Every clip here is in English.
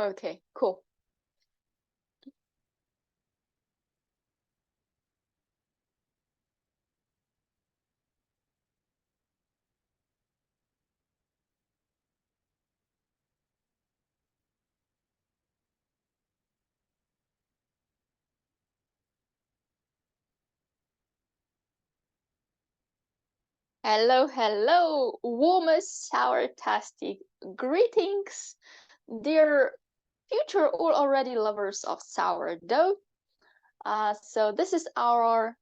Okay, cool. Hello, hello, warmest sour-tasty greetings, dear future or already lovers of sourdough. So this is our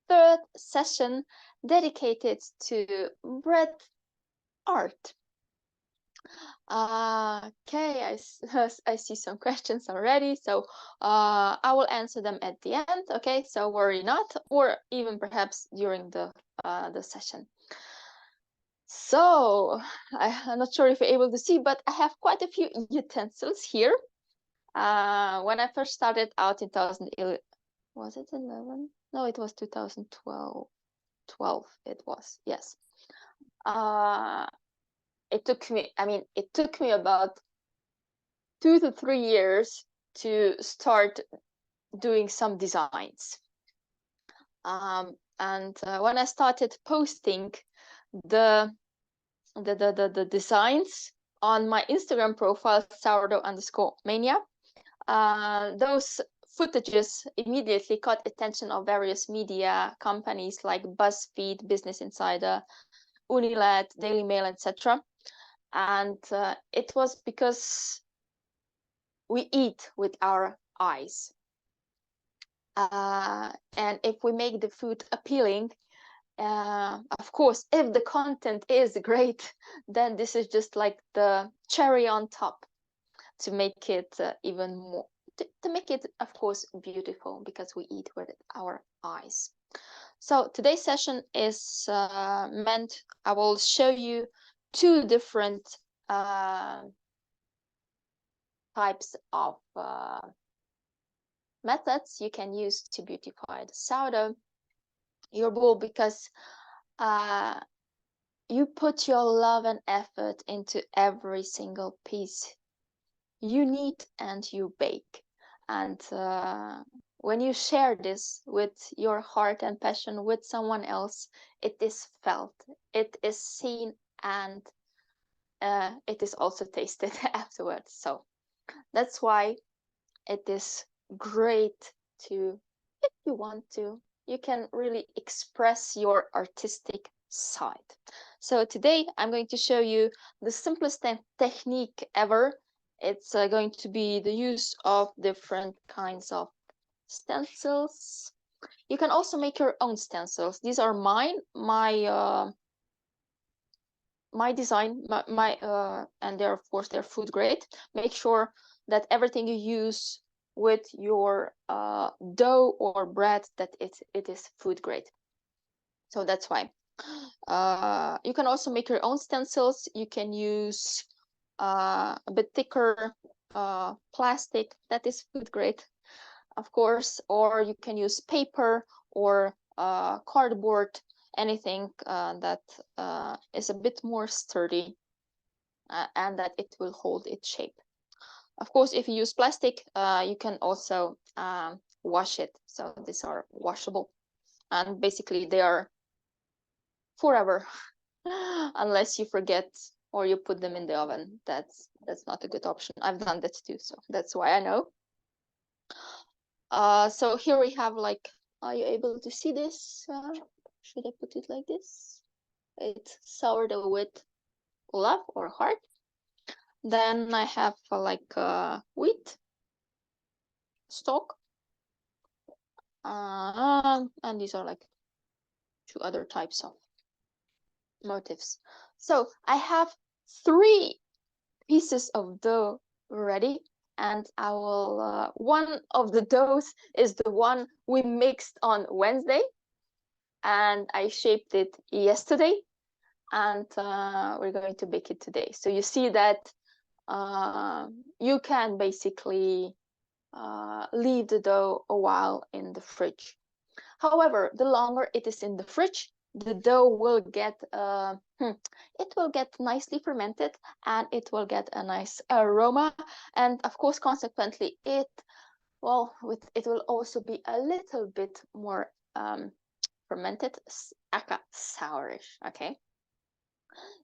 third session dedicated to bread art. Okay, I see some questions already, so I will answer them at the end. Okay, so worry not, or even perhaps during the session. So I'm not sure if you're able to see, but I have quite a few utensils here. When I first started out in 2011, was it 11? No, it was 2012. 12 it was, yes. It took me about 2 to 3 years to start doing some designs. And when I started posting the designs on my Instagram profile, sourdough_mania, those footages immediately caught attention of various media companies like BuzzFeed, Business Insider, Unilet, Daily Mail, etc. And it was because we eat with our eyes. And if we make the food appealing, of course, if the content is great, then this is just like the cherry on top to make it even more, to make it, of course, beautiful, because we eat with our eyes. So today's session is meant, I will show you 2 different types of methods you can use to beautify the sourdough, your bowl, because you put your love and effort into every single piece you knead and you bake. And when you share this with your heart and passion with someone else, it is felt, it is seen, and it is also tasted afterwards. So that's why it is great to, if you want to, you can really express your artistic side. So today I'm going to show you the simplest technique ever. It's going to be the use of different kinds of stencils. You can also make your own stencils. These are mine, my design, and they're, of course, they're food grade. Make sure that everything you use with your dough or bread, that it is food grade. So that's why. You can also make your own stencils. You can use a bit thicker plastic that is food grade, of course, or you can use paper or cardboard, anything that is a bit more sturdy and that it will hold its shape. Of course, if you use plastic, you can also wash it. So these are washable, and basically they are forever unless you forget or you put them in the oven. That's not a good option. I've done that too, so that's why I know. So here we have, like, are you able to see this? Should I put it like this? It's sourdough with love or heart. Then I have like wheat stalk, and these are like 2 other types of motifs. So I have 3 pieces of dough ready, and I will one of the doughs is the one we mixed on Wednesday, and I shaped it yesterday, and we're going to bake it today. So you see that you can basically leave the dough a while in the fridge. However, the longer it is in the fridge, the dough will get it will get nicely fermented, and it will get a nice aroma, and of course consequently it will also be a little bit more fermented, sourish. Okay,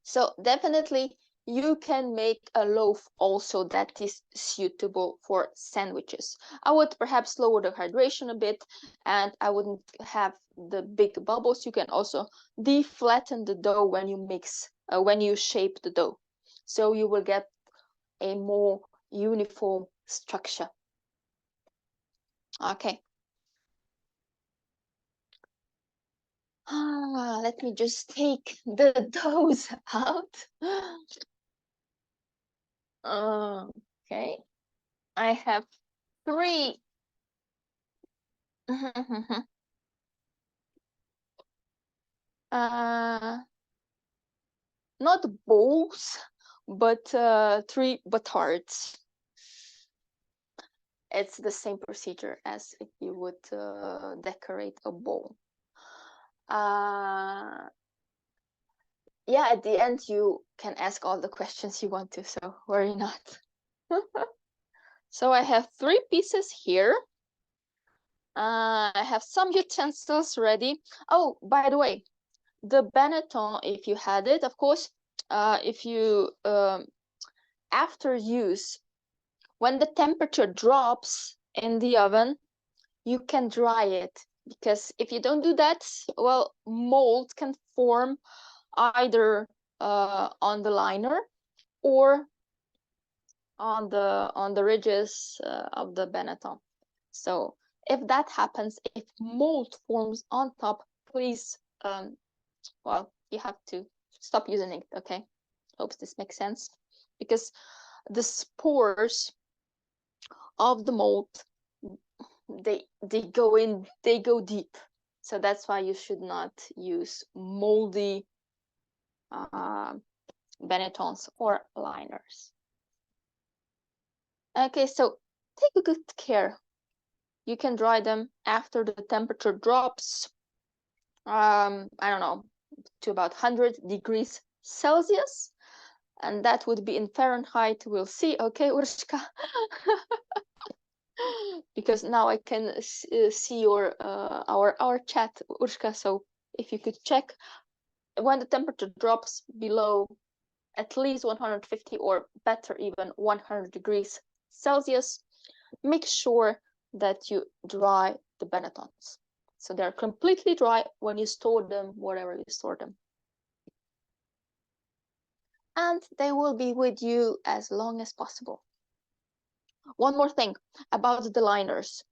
so definitely you can make a loaf also that is suitable for sandwiches. I would perhaps lower the hydration a bit, and I wouldn't have the big bubbles. You can also deflatten the dough when you when you shape the dough. So you will get a more uniform structure. Okay. Let me just take the doughs out. Okay. I have 3 not bowls, but 3 batards. It's the same procedure as if you would decorate a bowl. Yeah, at the end you can ask all the questions you want to, so worry not. So I have 3 pieces here. I have some utensils ready. Oh, by the way, the Benetton, if you had it, of course, if you after use, when the temperature drops in the oven, you can dry it, because if you don't do that, well, mold can form either on the liner or on the ridges of the Benetton. So if that happens, if mold forms on top, please, well, you have to stop using it. Okay, hope this makes sense, because the spores of the mold, they go deep. So that's why you should not use moldy Benettons or liners. Okay, so take good care. You can dry them after the temperature drops, I don't know, to about 100 degrees Celsius, and that would be in Fahrenheit. We'll see. Okay, Urshka. Because now I can see your our chat, Urshka. So if you could check when the temperature drops below at least 150, or better even 100 degrees Celsius, make sure that you dry the Benettons, so they're completely dry when you store them, wherever you store them, and they will be with you as long as possible. One more thing about the liners.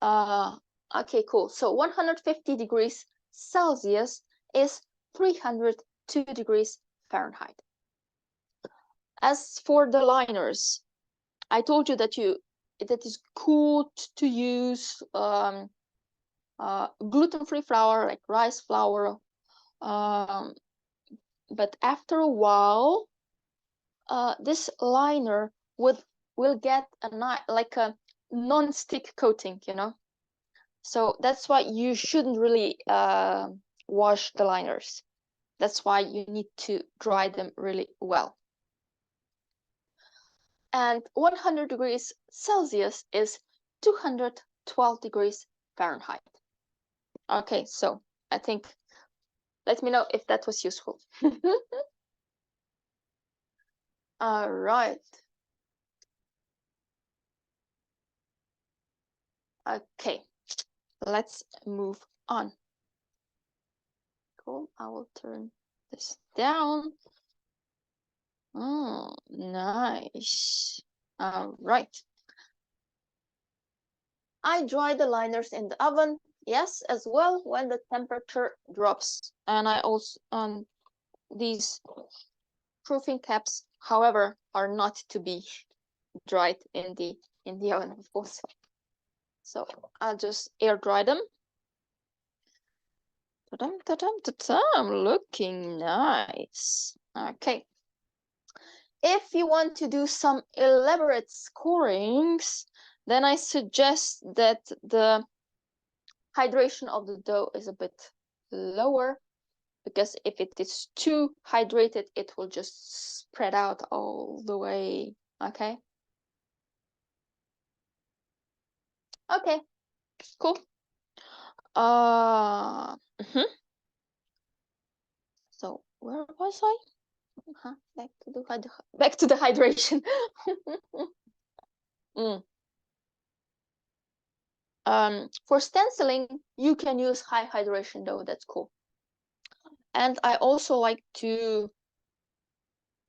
Okay, cool. So 150 degrees Celsius is 302 degrees Fahrenheit. As for the liners, I told you that it is cool to use gluten-free flour, like rice flour, but after a while, this liner will get like a non-stick coating, you know. So that's why you shouldn't really wash the liners. That's why you need to dry them really well. And 100 degrees Celsius is 212 degrees Fahrenheit. Okay, so I think, let me know if that was useful. All right. Okay, let's move on. Cool, I will turn this down. Oh, nice. All right. I dry the liners in the oven, yes, as well, when the temperature drops. And I also, these proofing caps, however, are not to be dried in the oven, of course. So I'll just air dry them. Ta-dum, ta-dum, ta-dum, looking nice. Okay. If you want to do some elaborate scorings, then I suggest that the hydration of the dough is a bit lower. because if it is too hydrated, it will just spread out all the way. Okay. Okay, cool. Mhm. So where was I? Back to the hydration. For stenciling, you can use high hydration dough. That's cool. And I also like to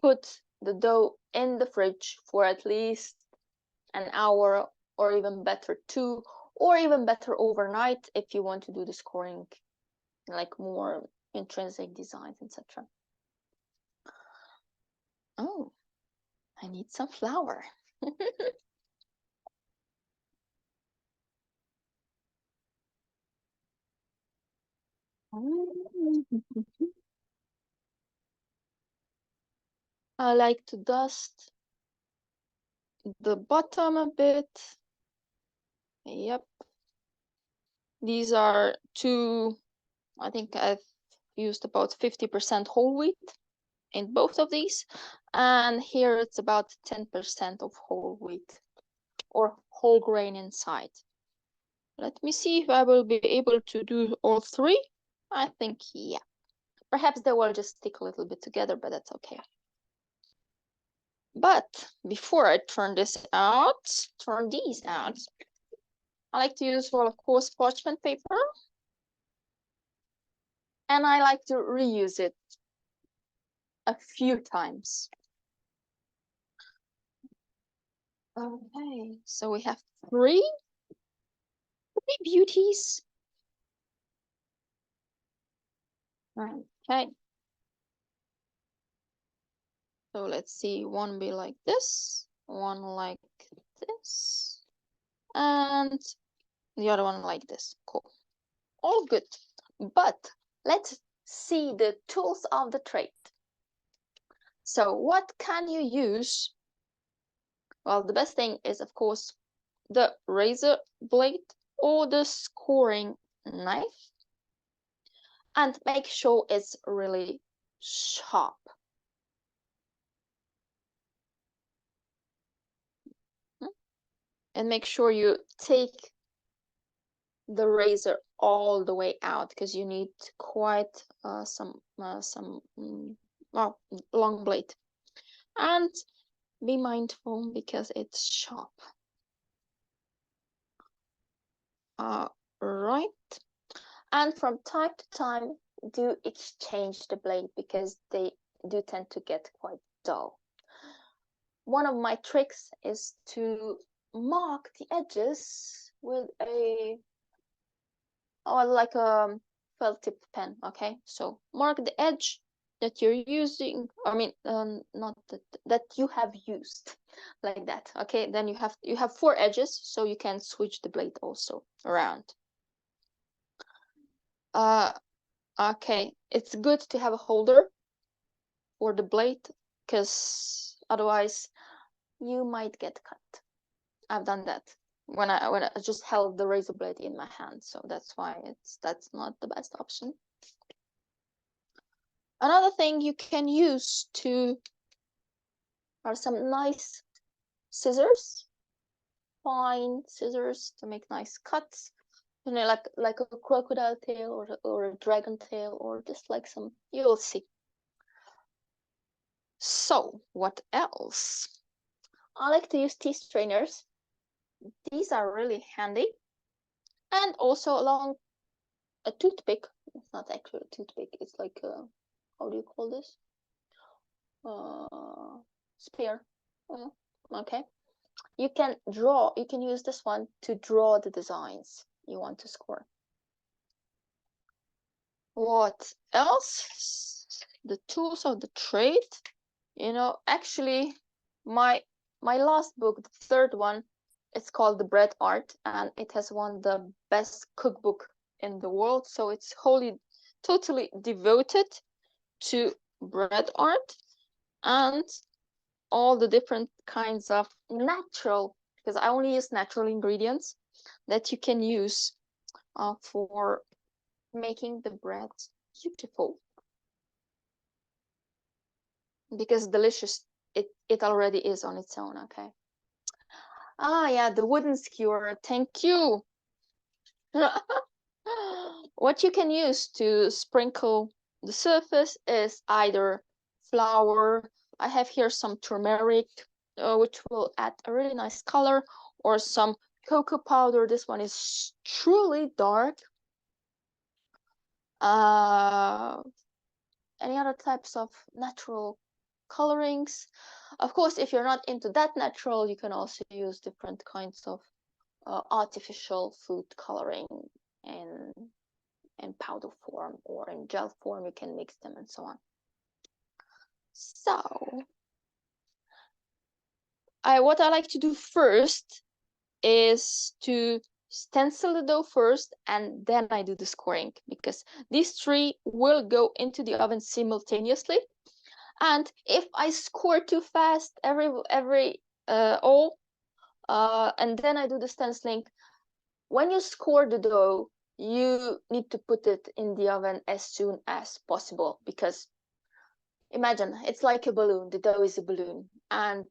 put the dough in the fridge for at least an hour, or even better 2, or even better overnight if you want to do the scoring, like more intrinsic designs, etc. Oh, I need some flour. I like to dust the bottom a bit. Yep. These are two, I think I've used about 50% whole wheat in both of these. And here it's about 10% of whole wheat or whole grain inside. Let me see if I will be able to do all three. I think, yeah. Perhaps they will just stick a little bit together, but that's okay. But before I turn these out, I like to use, well, of course, parchment paper. And I like to reuse it a few times. Okay, so we have three beauties. Okay. So let's see, one be like this, one like this, and the other one like this. Cool. All good. But let's see the tools of the trade. So what can you use? Well, the best thing is, of course, the razor blade or the scoring knife. And make sure it's really sharp. And make sure you take the razor all the way out, because you need quite some well, long blade. And be mindful because it's sharp. Right. And from time to time, do exchange the blade because they do tend to get quite dull. One of my tricks is to mark the edges with a like a felt tip pen. Okay, so mark the edge that you're using. I mean, not that you have used, like that. Okay, then you have 4 edges, so you can switch the blade also around. Okay, it's good to have a holder for the blade, because otherwise you might get cut. I've done that when I just held the razor blade in my hand, so that's why that's not the best option. Another thing you can use are some nice scissors, fine scissors to make nice cuts. You know, like a crocodile tail or a dragon tail, or just like some, you'll see. So what else? I like to use tea strainers. These are really handy. And also along a toothpick. It's not actually a toothpick. It's like a, how do you call this? Spear. Okay. You can use this one to draw the designs you want to score. What else? The tools of the trade. You know, actually, my last book, the third one, it's called The Bread Art, and it has won the best cookbook in the world. So it's totally devoted to bread art and all the different kinds of natural, because I only use natural ingredients that you can use for making the bread beautiful. because delicious it already is on its own. Okay. Ah, yeah, the wooden skewer. Thank you. What you can use to sprinkle the surface is either flour. I have here some turmeric, which will add a really nice color, or some cocoa powder. This one is truly dark. Any other types of natural colorings? Of course, if you're not into that natural, you can also use different kinds of artificial food coloring in powder form or in gel form. You can mix them and so on. So what I like to do first is to stencil the dough first, and then I do the scoring, because these three will go into the oven simultaneously. And if I score too fast and then I do the stenciling, when you score the dough, you need to put it in the oven as soon as possible, because imagine it's like a balloon. The dough is a balloon, and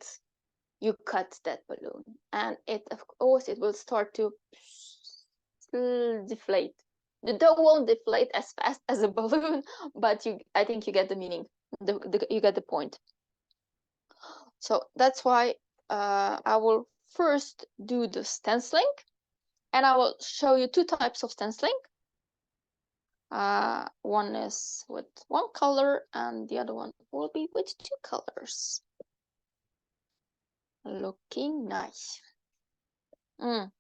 you cut that balloon, and of course it will start to deflate. The dough won't deflate as fast as a balloon, but I think you get the meaning. You get the point. So that's why I will first do the stenciling, and I will show you two types of stenciling. One is with one color, and the other one will be with two colors. Looking nice. I'll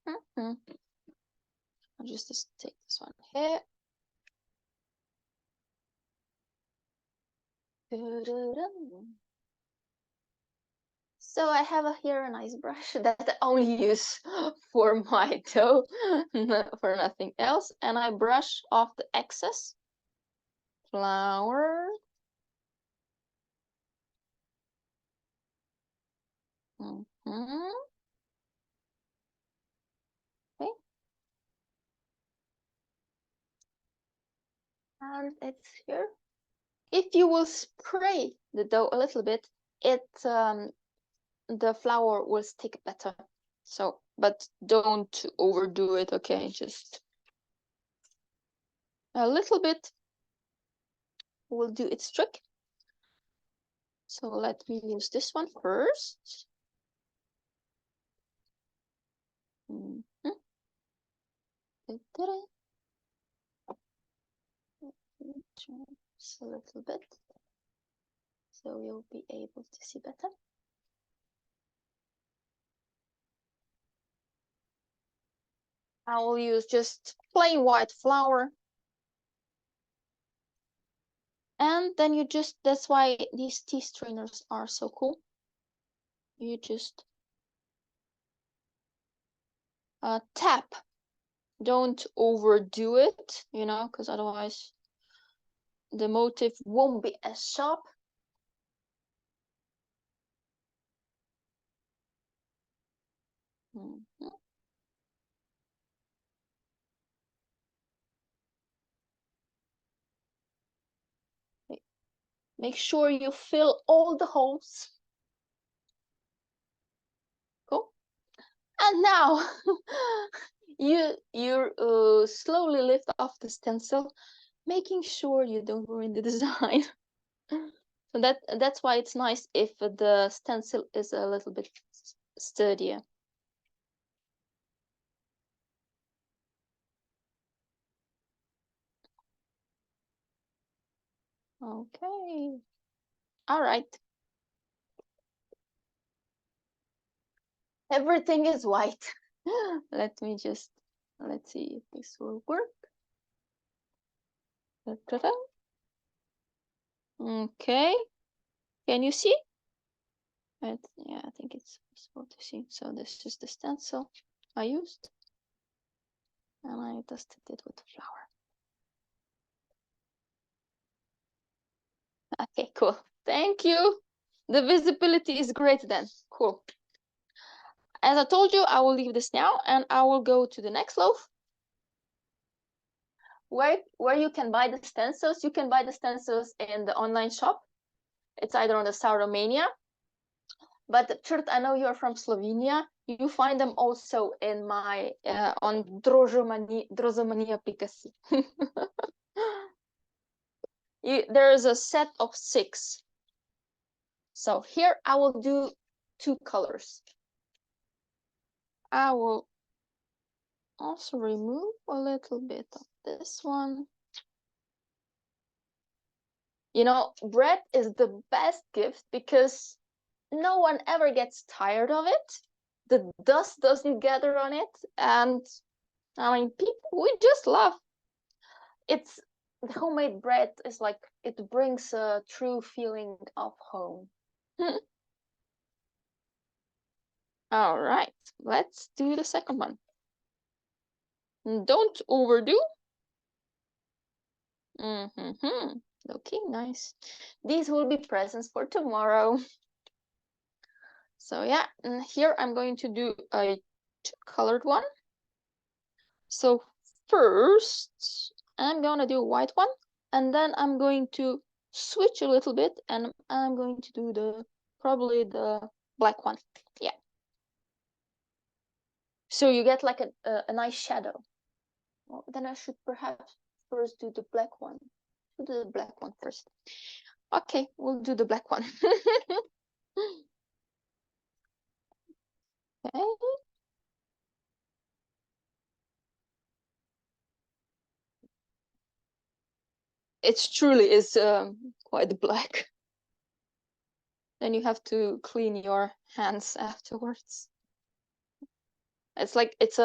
just take this one here. So I have here a nice brush that I only use for my dough, for nothing else. And I brush off the excess flour. Okay. And it's here. If you will spray the dough a little bit, the flour will stick better. So, but don't overdo it, okay? Just a little bit will do its trick. So let me use this one first. Just a little bit, so you'll be able to see better. I will use just plain white flour. And then you just, that's why these tea strainers are so cool. You just tap. Don't overdo it, you know, because otherwise the motif won't be as sharp. Make sure you fill all the holes. Cool. And now you slowly lift off the stencil, making sure you don't ruin the design. So that's why it's nice if the stencil is a little bit sturdier. Okay. All right. Everything is white. Let's see if this will work. Okay. Can you see? Yeah, I think it's possible to see. So this is the stencil I used, and I dusted it with flour. Okay, cool. Thank you. The visibility is great then. Cool. As I told you, I will leave this now, and I will go to the next loaf, where you can buy the stencils. You can buy the stencils in the online shop. It's either on the Sourdough Mania, but Chert, I know you're from Slovenia. You find them also in my on Drozomania Picassi. There is a set of 6. So here I will do 2 colors. I will also remove a little bit of this one. You know, bread is the best gift because no one ever gets tired of it. The dust doesn't gather on it. And I mean, people, we just love it's the homemade bread is like it brings a true feeling of home. All right, let's do the second one. Don't overdo. Okay, nice. These will be presents for tomorrow. So yeah, and here I'm going to do a 2-colored one. So first, I'm gonna do a white one, and then I'm going to switch a little bit, and I'm going to do probably the black one. Yeah. So you get like a nice shadow. Well, then I should perhaps first do the black one. Do the black one first. Okay, we'll do the black one. Okay. It truly is quite black. Then you have to clean your hands afterwards. It's like it's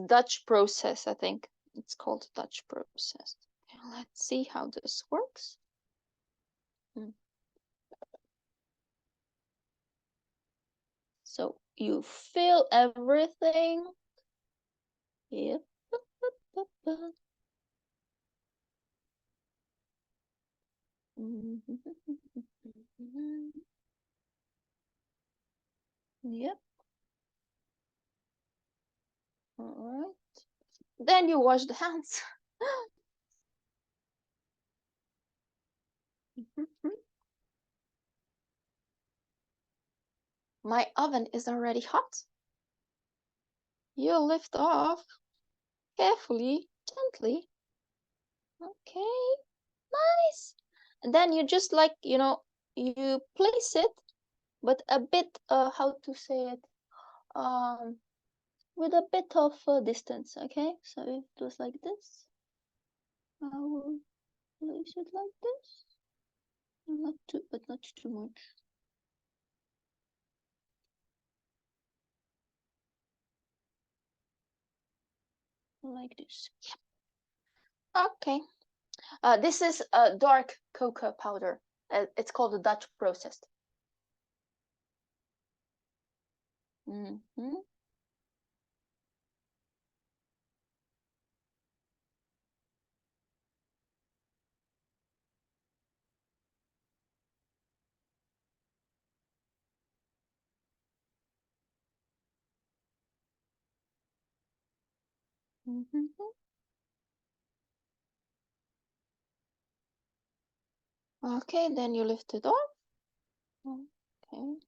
Dutch process, I think. It's called Dutch process. Okay, let's see how this works. So you fill everything. Yep. Yep. All right. Then you wash the hands. My oven is already hot. You lift off carefully, gently. Okay, nice. And then you just like, you know, you place it, but a bit, how to say it, with a bit of distance, okay? So it goes like this. I will place it like this. Not too, but not too much. Like this. Yeah. Okay. This is dark cocoa powder. It's called the Dutch process. Okay, then you lift it off. Okay.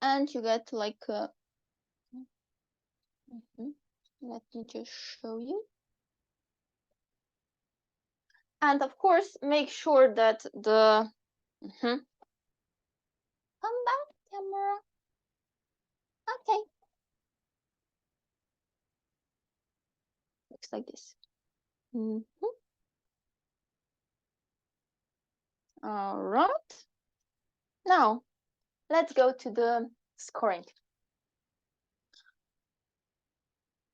And you get like let me just show you. And of course, make sure that the come back, camera. Okay. Looks like this. All right. Now, let's go to the scoring.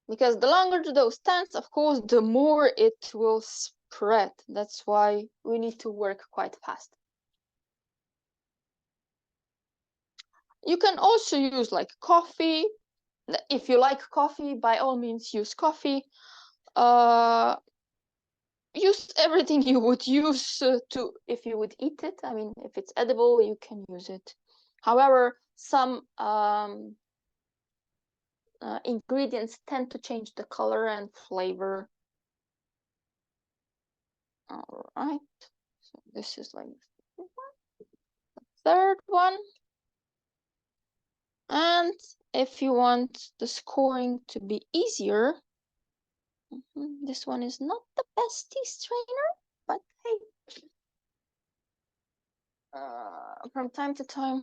Because the longer the dough stands, of course, the more it will spread. That's why we need to work quite fast. You can also use like coffee. If you like coffee, by all means use coffee. Use everything you would use to if you would eat it. I mean, if it's edible, you can use it. However, some ingredients tend to change the color and flavor. All right, so this is like the third one. And if you want the scoring to be easier, this one is not the best strainer, but hey, from time to time.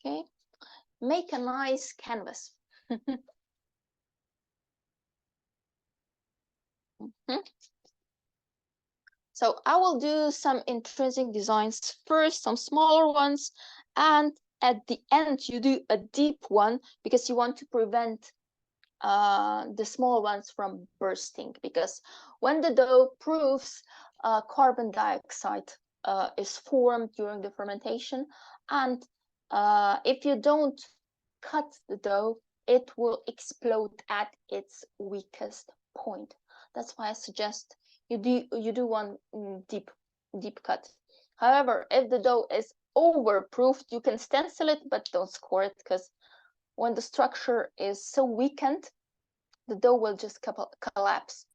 Okay, make a nice canvas. So I will do some intrinsic designs first, some smaller ones, and at the end you do a deep one because you want to prevent the small ones from bursting, because when the dough proofs, carbon dioxide is formed during the fermentation, and if you don't cut the dough, it will explode at its weakest point. That's why I suggest you do one deep cut. However, if the dough is overproofed, you can stencil it, but don't score it, because when the structure is so weakened, the dough will just collapse.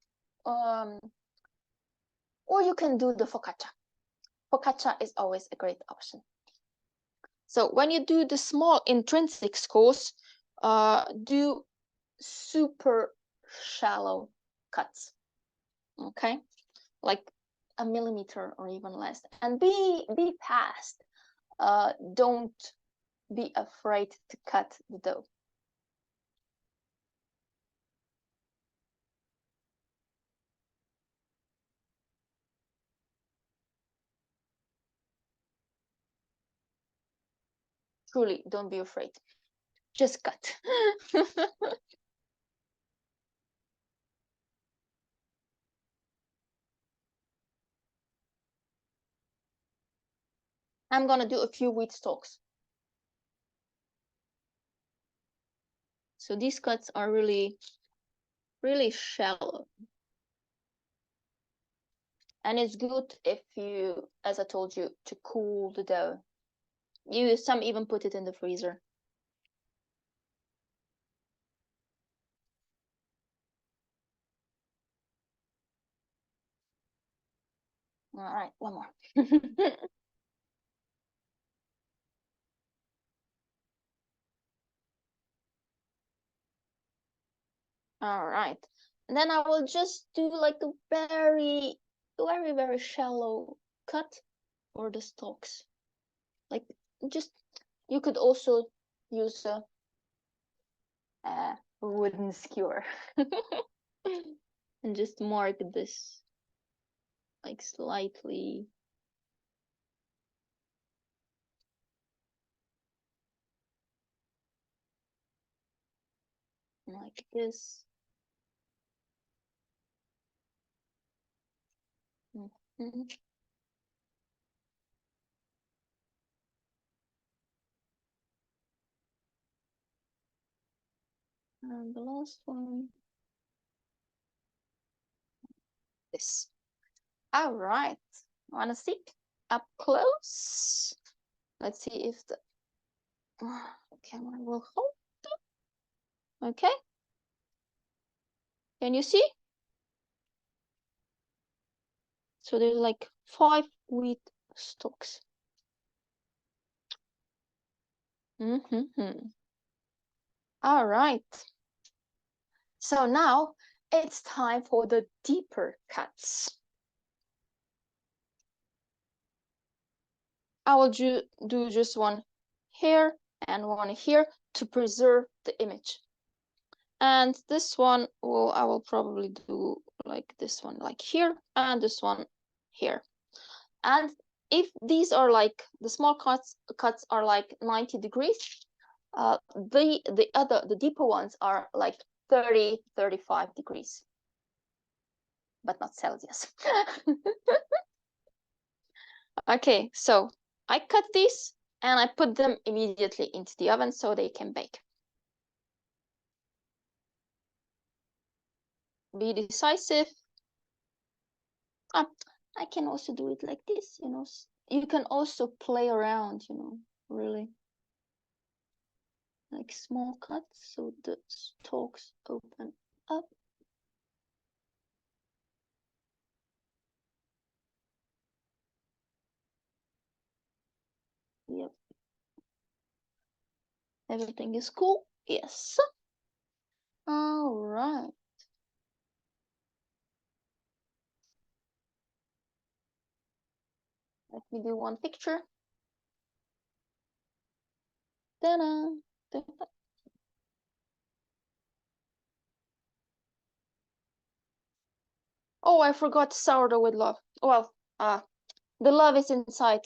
Or you can do the focaccia. Focaccia is always a great option. So when you do the small intrinsic scores, do super shallow cuts. Okay, like a millimeter or even less, and be fast. Don't be afraid to cut the dough. Truly, don't be afraid. Just cut. I'm gonna do a few wheat stalks. So these cuts are really shallow. And it's good if you, as I told you, to cool the dough. Some even put it in the freezer. All right, one more. All right. And then I will just do like a very shallow cut for the stalks. Like just, you could also use a wooden skewer and just mark this like slightly. Like this. Mm-hmm. And the last one, this. All right. Want to see up close? Let's see if the camera will hold. Okay. Can you see? So there's like 5 wheat stalks. All right. So now it's time for the deeper cuts. I will do just one here and one here to preserve the image. And this one I will probably do like this one, like here, and this one here. And if these are like the small cuts are like 90 degrees, the deeper ones are like 35 degrees, but not Celsius. Okay, so I cut these and I put them immediately into the oven so they can bake. Be decisive. I can also do it like this, you know. You can also play around, you know, really. Like small cuts so the stalks open up. Everything is cool. Yes. All right. Let me do one picture. Ta-da. Ta-da. Oh, I forgot sourdough with love. Well, the love is inside.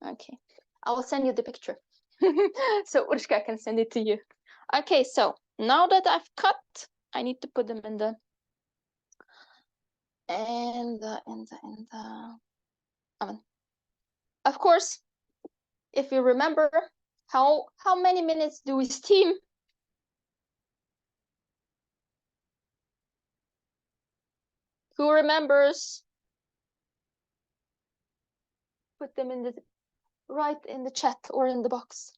Okay, I will send you the picture. So Urshka can send it to you. Okay, so now that I've cut, I need to put them in the oven. Of course, if you remember, how many minutes do we steam? Who remembers? Put them in the right in the chat or in the box.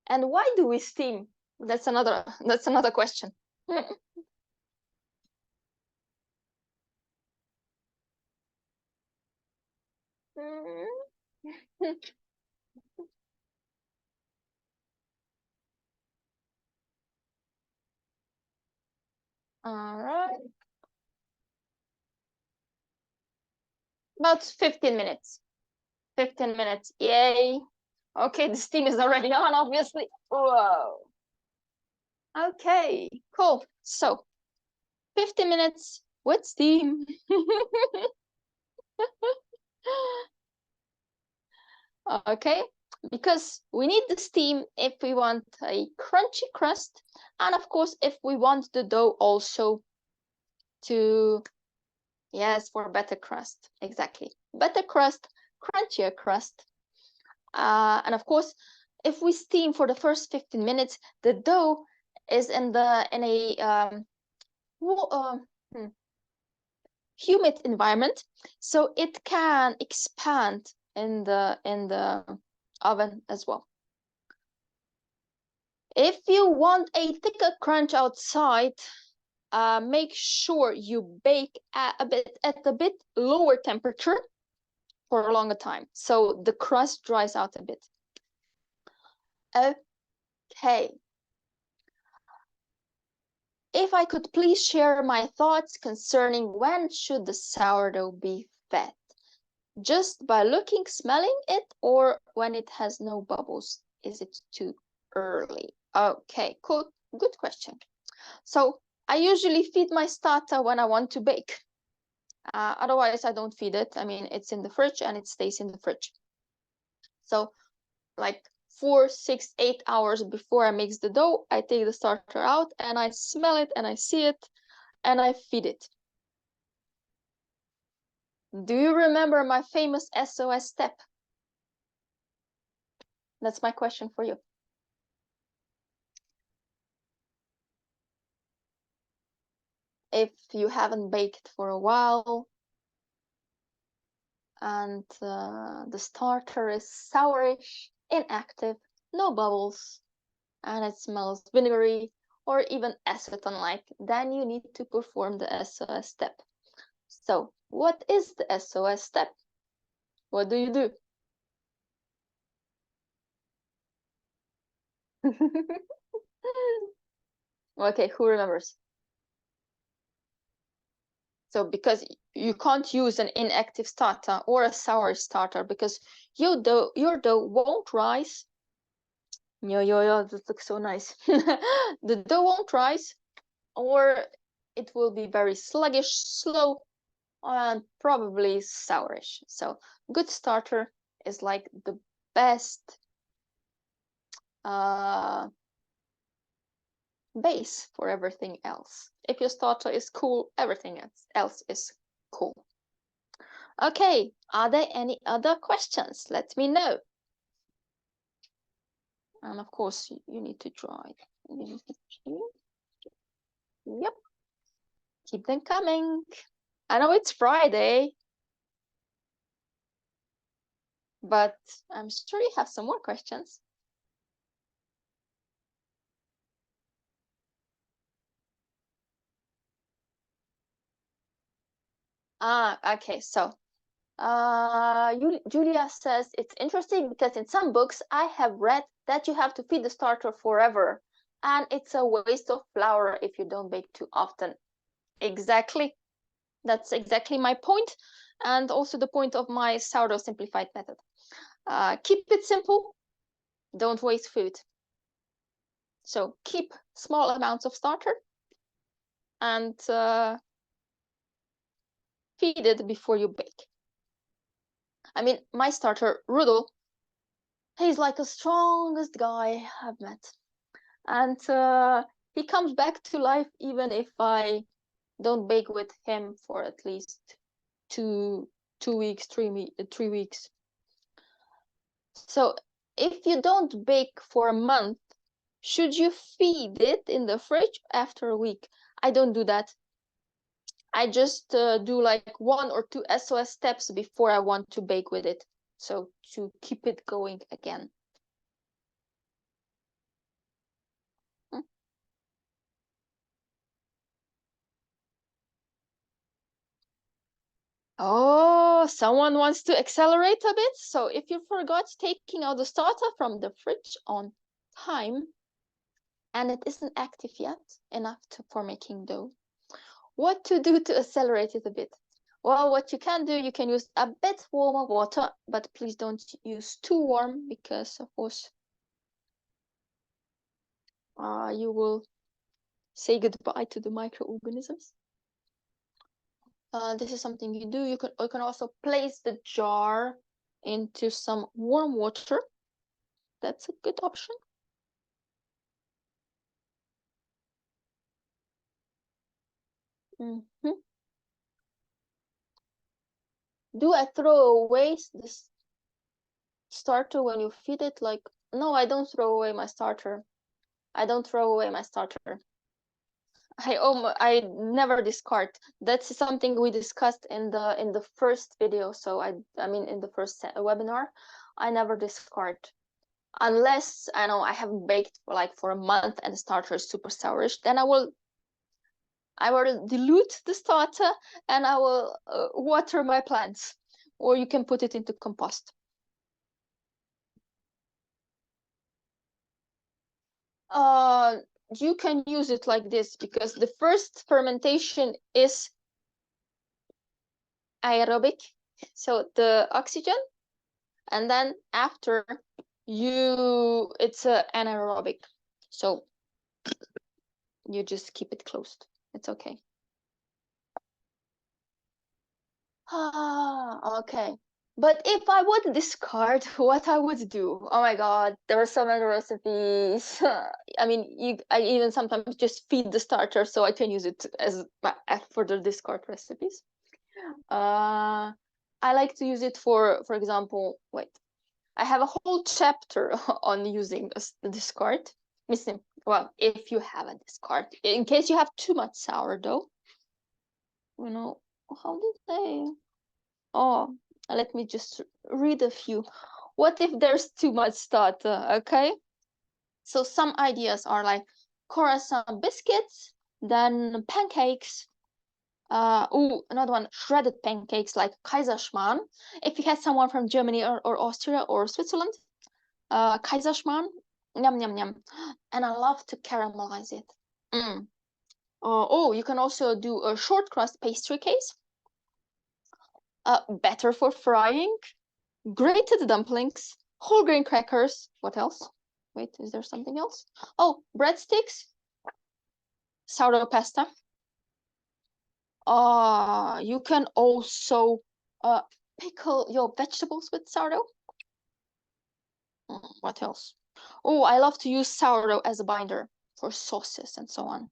And why do we steam? That's another question. All right. About 15 minutes. 15 minutes. Yay. Okay, the steam is already on, obviously. Whoa. Okay, cool. So 50 minutes with steam. Okay, because we need the steam if we want a crunchy crust, and of course, if we want the dough also to, yes, for better crust. Exactly. Better crust, crunchier crust. And of course, if we steam for the first 15 minutes, the dough is in a humid environment, so it can expand in the oven as well. If you want a thicker crunch outside, make sure you bake at a bit lower temperature for a longer time, so the crust dries out a bit. Okay. If I could please share my thoughts concerning when should the sourdough be fed? Just by looking, smelling it, or when it has no bubbles? Is it too early? Okay, cool. Good question. So I usually feed my starter when I want to bake. Otherwise, I don't feed it. I mean, it's in the fridge and it stays in the fridge. So like 4, 6, 8 hours before I mix the dough, I take the starter out and I smell it and I see it and I feed it. Do you remember my famous SOS step? That's my question for you. If you haven't baked for a while and the starter is sourish, inactive, no bubbles, and it smells vinegary or even acetone-like, then you need to perform the SOS step. So what is the SOS step? What do you do? Okay, who remembers? So because you can't use an inactive starter or a sour starter because your dough won't rise. Yo, that looks so nice. The dough won't rise, or it will be very sluggish, slow, and probably sourish. So good starter is like the best base for everything else. If your starter is cool, everything else is cool. Okay, are there any other questions? Let me know. And of course, you need to dry. Yep, keep them coming. I know it's Friday, but I'm sure you have some more questions. Okay, so Julia says it's interesting because in some books I have read that you have to feed the starter forever, and it's a waste of flour if you don't bake too often. Exactly. That's exactly my point, and also the point of my sourdough simplified method. Keep it simple, don't waste food. So keep small amounts of starter and feed it before you bake. I mean, my starter, Rudolph, he's like the strongest guy I've met. And he comes back to life even if I don't bake with him for at least two weeks, 3 weeks. So if you don't bake for a month, should you feed it in the fridge after a week? I don't do that. I just do like 1 or 2 SOS steps before I want to bake with it. So to keep it going again. Hmm. Oh, someone wants to accelerate a bit. So if you forgot taking out the starter from the fridge on time and it isn't active yet enough for making dough, what to do to accelerate it a bit? Well, what you can do, you can use a bit warmer water, but please don't use too warm because, of course, you will say goodbye to the microorganisms. This is something you do. You can also place the jar into some warm water. That's a good option. Do I throw away this starter when you feed it? Like, no, I don't throw away my starter. I don't throw away my starter. I never discard. That's something we discussed in the first video. So I mean in the first webinar, I never discard unless I know I haven't baked for a month and the starter is super sourish. Then I will dilute the starter and I will water my plants, or you can put it into compost. You can use it like this because the first fermentation is aerobic, so the oxygen, and then after it's anaerobic, so you just keep it closed. It's okay. Okay. But if I would discard, what I would do? Oh my God, there are so many recipes. I mean, I even sometimes just feed the starter so I can use it as for the discard recipes. I like to use it for example, wait, I have a whole chapter on using the discard. Well, if you have a discard, in case you have too much sourdough, you know, how did they? Oh, let me just read a few. What if there's too much starter? Okay, so some ideas are like croissant biscuits, then pancakes. Another one, shredded pancakes like Kaiserschmarrn. If you had someone from Germany or Austria or Switzerland, Kaiserschmarrn, yum yum yum. And I love to caramelize it. You can also do a short crust pastry case. Better for frying. Grated dumplings, whole grain crackers. What else? Wait, is there something else? Oh, breadsticks, sourdough pasta. You can also pickle your vegetables with sourdough. What else? Oh, I love to use sourdough as a binder for sauces and so on.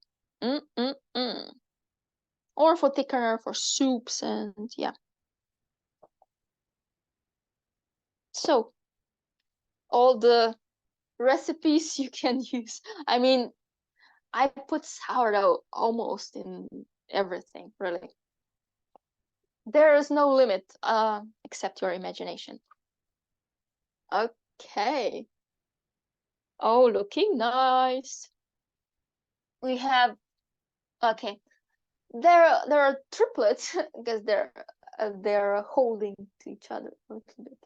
Or for thickener for soups and yeah. So all the recipes you can use. I mean, I put sourdough almost in everything, really. There is no limit, except your imagination. Okay. Oh, looking nice. We have, okay. There are triplets because they're they're holding to each other a little bit.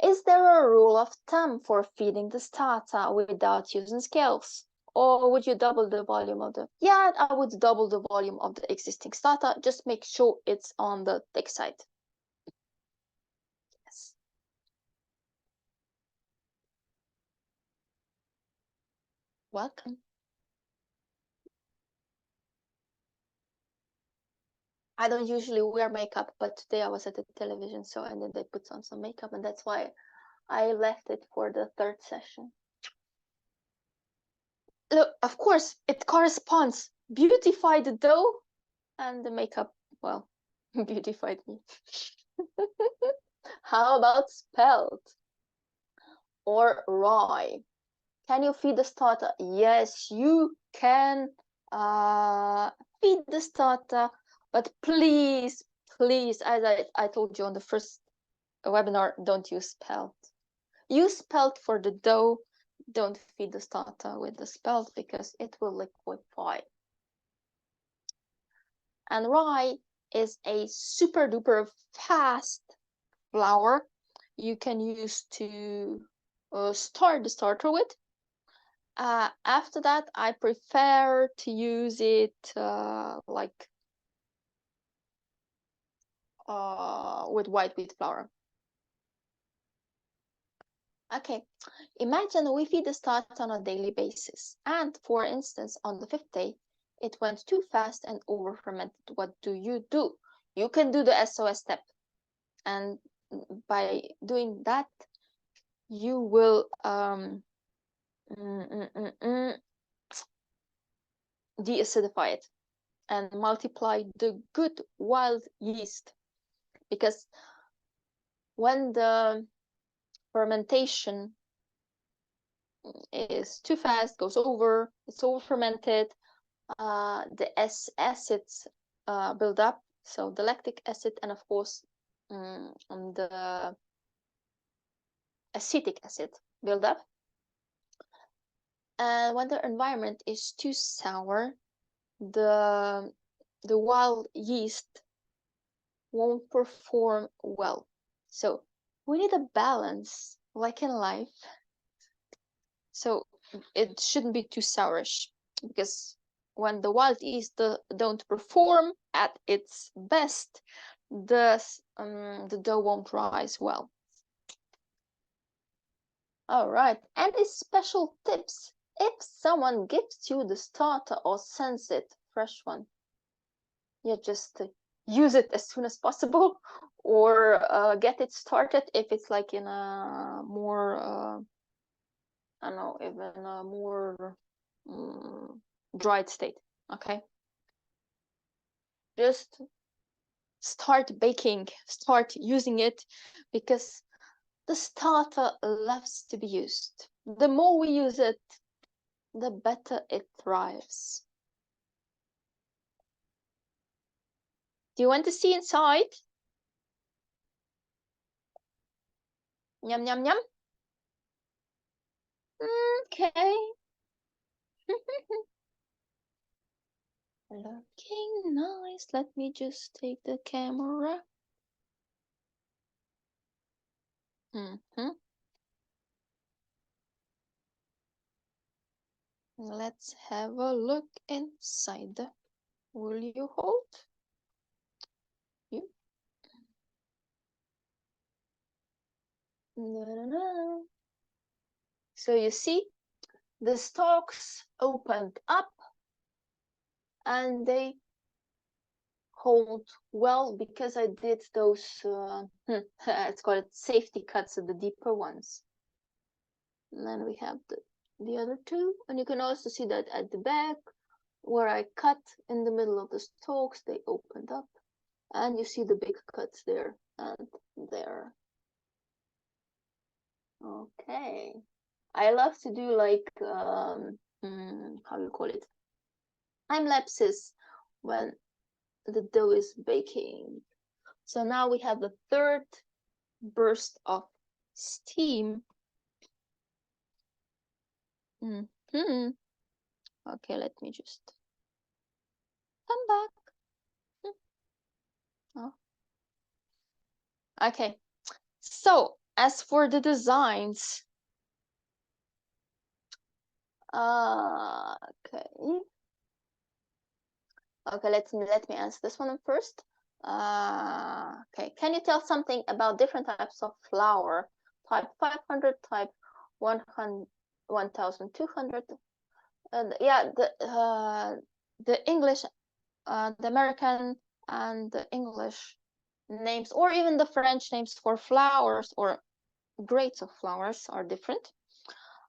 Is there a rule of thumb for feeding the starter without using scales? Or would you double the volume of the... Yeah, I would double the volume of the existing starter. Just make sure it's on the thick side. Yes. Welcome. I don't usually wear makeup, but today I was at the television, so and then they put on some makeup, and that's why I left it for the third session. Look, of course, it corresponds. Beautify the dough, and the makeup, well, beautified me. How about spelt or rye? Can you feed the starter? Yes, you can feed the starter, but please, please, as I told you on the first webinar, don't use spelt. Use spelt for the dough. Don't feed the starter with the spelt because it will liquefy. And rye is a super duper fast flour you can use to start the starter with. After that, I prefer to use it like with white wheat flour. Okay, imagine we feed the starter on a daily basis, and for instance, on the 5th day, it went too fast and over fermented. What do? You can do the SOS step, and by doing that, you will deacidify it and multiply the good wild yeast, because when the fermentation is too fast, goes over, it's over fermented, the acids build up, so the lactic acid and of course the acetic acid build up. And when the environment is too sour, the wild yeast won't perform well. So we need a balance, like in life. So it shouldn't be too sourish, because when the wild yeast don't perform at its best, the dough won't rise well. All right, any special tips if someone gives you the starter or sends it fresh one? Yeah, just use it as soon as possible, or get it started if it's like in a more I don't know, even a more dried state. Okay, just start baking, start using it, because the starter loves to be used. The more we use it, the better it thrives. Do you want to see inside? Yum, yum, yum. Okay. Looking nice. Let me just take the camera. Let's have a look inside. Will you hold? You? No. So you see, the stalks opened up and they hold well because I did those, it's called safety cuts, the deeper ones. And then we have the other two, and you can also see that at the back where I cut in the middle of the stalks, they opened up, and you see the big cuts there and there. Okay, I love to do like how you call it, time lapses when the dough is baking. So now we have the third burst of steam. Okay, let me just come back. Oh. Okay, so as for the designs, okay, let me answer this one first. Okay, can you tell something about different types of flour? Type 500, type 100, 1200. Yeah, the English, the American and the English names, or even the French names for flowers or grades of flowers are different.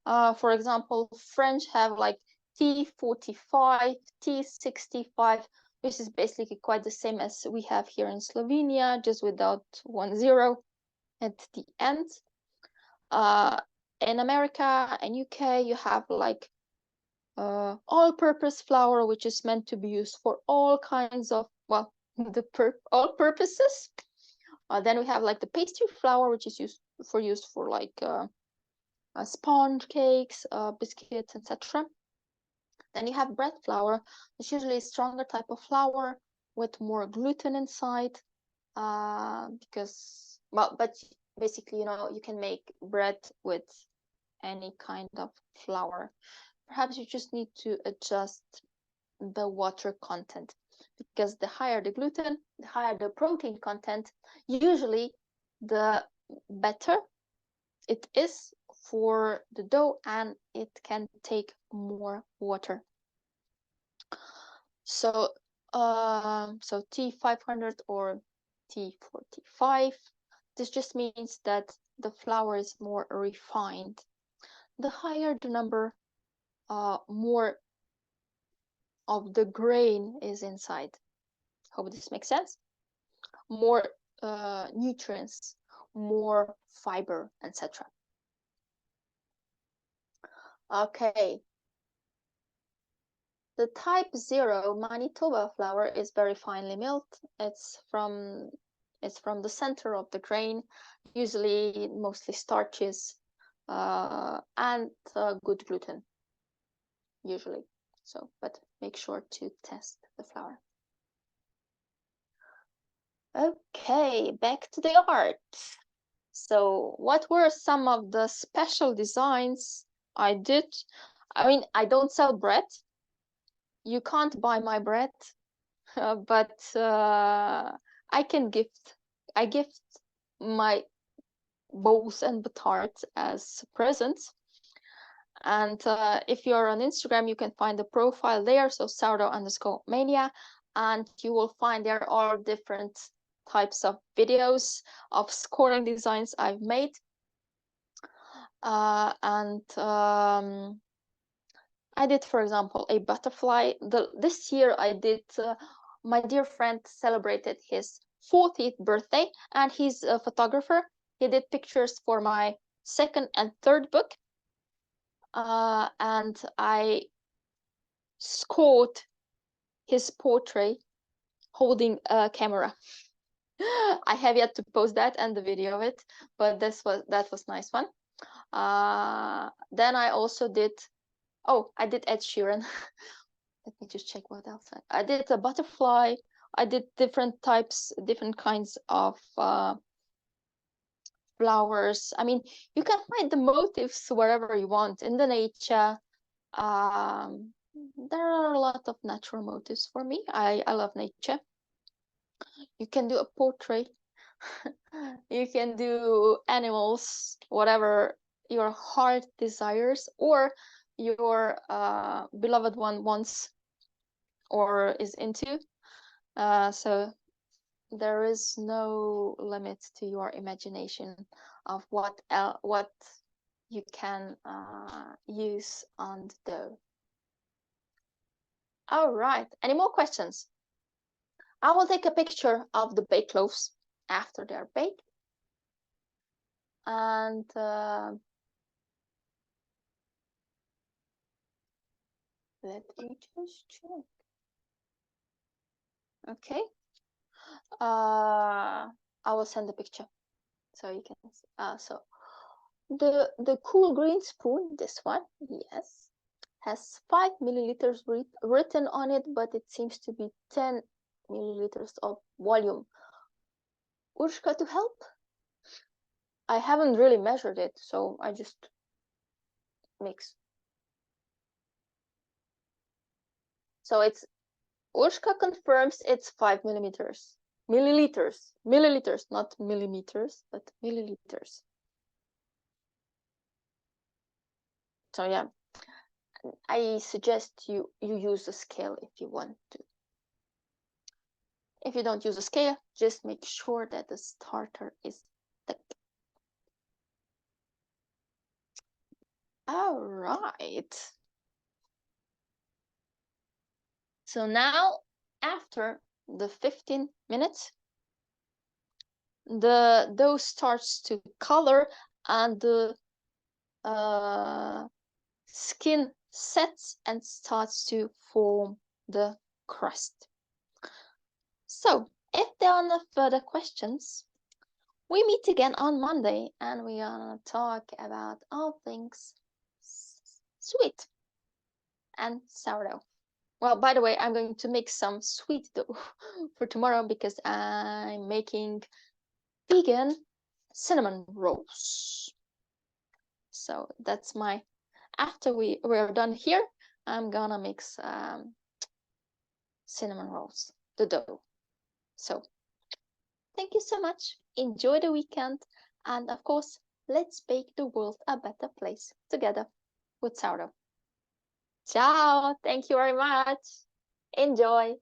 For example, French have like T45, T65, which is basically quite the same as we have here in Slovenia, just without 10 at the end. In America and UK, you have like all-purpose flour, which is meant to be used for all kinds of, well, all purposes. Then we have like the pastry flour, which is used for like sponge cakes, biscuits, etc. Then you have bread flour, which is usually a stronger type of flour with more gluten inside, because, well, but basically, you can make bread with any kind of flour. Perhaps you just need to adjust the water content, because the higher the gluten, the higher the protein content, usually the better it is for the dough, and it can take more water. So T500 or T45, this just means that the flour is more refined. The higher the number, more of the grain is inside. Hope this makes sense. More nutrients, more fiber, etc. Okay. The type 0 Manitoba flour is very finely milled. It's from the center of the grain, usually mostly starches, and good gluten, usually. So, but make sure to test the flour. Okay, back to the art. So, what were some of the special designs I did? I mean, I don't sell bread. You can't buy my bread, but I can gift. I gift my bowls and batards as presents. And if you're on Instagram, you can find the profile there, so sourdough_mania, and you will find there all different types of videos of scoring designs I've made. I did, for example, a butterfly. This year I did, my dear friend celebrated his 40th birthday, and he's a photographer. He did pictures for my second and third book. And I scored his portrait holding a camera. I have yet to post that and the video of it, but that was nice one. Then I also did, I did Ed Sheeran. Let me just check what else I did. A butterfly. I did different kinds of flowers. I mean, you can find the motifs wherever you want in the nature. There are a lot of natural motifs for me. I love nature. You can do a portrait. You can do animals, whatever your heart desires, or your beloved one wants or is into. So there is no limit to your imagination of what you can use on the dough. All right, any more questions? I will take a picture of the baked loaves after they're baked. And let me just check. Okay. I will send the picture so you can see. So the cool green spoon, this one, yes, has 5 milliliters written on it, but it seems to be 10 milliliters of volume. Urshka to help? I haven't really measured it, so I just mix. So it's Urshka confirms it's 5 millimeters. Milliliters, not millimeters, but milliliters. So yeah, I suggest you use a scale if you want to. If you don't use a scale, just make sure that the starter is thick. All right. So now, after the 15 minutes, the dough starts to color and the skin sets and starts to form the crust. So, if there are no further questions, we meet again on Monday and we're gonna talk about all things sweet and sourdough. Well, by the way, I'm going to make some sweet dough for tomorrow because I'm making vegan cinnamon rolls. So that's my, after we're done here, I'm gonna mix cinnamon rolls, the dough. So thank you so much. Enjoy the weekend. And of course, let's make the world a better place together with sourdough. Ciao. Thank you very much. Enjoy.